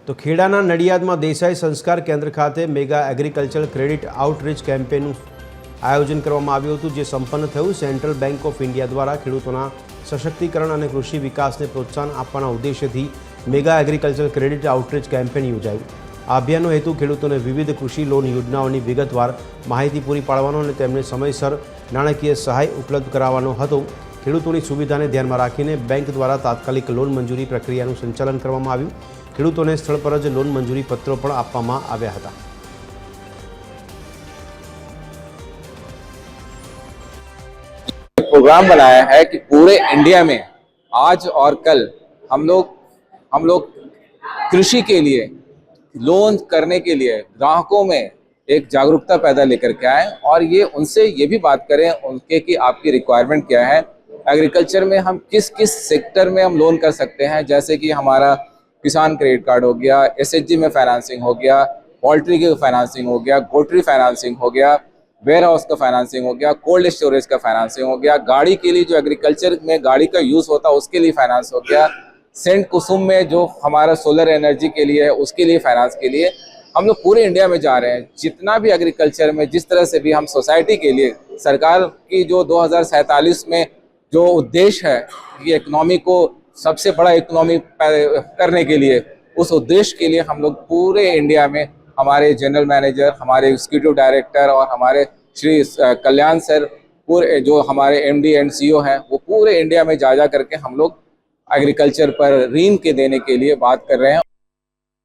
તો ખેડાના નડિયાદમાં દેસાઈ સંસ્કાર કેન્દ્ર ખાતે મેગા એગ્રીકલ્ચર ક્રેડિટ આઉટરીચ કેમ્પેનનું આયોજન કરવામાં આવ્યું હતું, જે સંપન્ન થયું। સેન્ટ્રલ બેંક ઓફ ઇન્ડિયા દ્વારા ખેડૂતોના સશક્તિકરણ અને કૃષિ વિકાસને પ્રોત્સાહન આપવાના ઉદ્દેશ્યથી mega agriculture credit outreach campaign યોજાયું। આ અભિયાનનો હેતુ ખેડૂતોને વિવિધ કૃષિ લોન યોજનાઓની વિગતવાર માહિતી પૂરી પાડવાનો અને તેમને સમયસર નાણાકીય સહાય ઉપલબ્ધ કરાવવાનો હતો। ખેડૂતોની સુવિધાને ધ્યાનમાં રાખીને બેંક દ્વારા તાત્કાલિક લોન મંજૂરી પ્રક્રિયાનું સંચાલન કરવામાં આવ્યું। ખેડૂતોને સ્થળ પર જ લોન મંજૂરી પત્રો પણ આપવામાં આવ્યા હતા। प्रोग्राम बनाया है कि पूरे इंडिया में आज और कल हम लोग कृषि के लिए लोन करने के लिए ग्राहकों में एक जागरूकता पैदा लेकर के आए और ये उनसे ये भी बात करें उनके कि आपकी रिक्वायरमेंट क्या है। एग्रीकल्चर में हम किस किस सेक्टर में हम लोन कर सकते हैं, जैसे कि हमारा किसान क्रेडिट कार्ड हो गया, एसएचजी में फाइनेंसिंग हो गया, पोल्ट्री की फाइनेंसिंग हो गया, पोल्ट्री फाइनेंसिंग हो गया, वेयर हाउस का फाइनेंसिंग हो गया, कोल्ड स्टोरेज का फाइनेंसिंग हो गया, गाड़ी के लिए जो एग्रीकल्चर में गाड़ी का यूज़ होता है उसके लिए फाइनेंस हो गया, सेंट कुसुम में जो हमारा सोलर एनर्जी के लिए है उसके लिए फाइनेंस के लिए हम लोग पूरे इंडिया में जा रहे हैं। जितना भी एग्रीकल्चर में जिस तरह से भी हम सोसाइटी के लिए सरकार की जो 2047 में जो उद्देश्य है कि इकोनॉमी को सबसे बड़ा इकोनॉमी करने के लिए, उस उद्देश्य के लिए हम लोग पूरे इंडिया में हमारे जनरल मैनेजर, हमारे एग्जीक्यूटिव डायरेक्टर और हमारे श्री कल्याण सर, पूरे जो हमारे एमडी एंड सीईओ हैं, वो पूरे इंडिया में जा करके हम लोग एग्रीकल्चर पर ऋण के देने के लिए बात कर रहे हैं।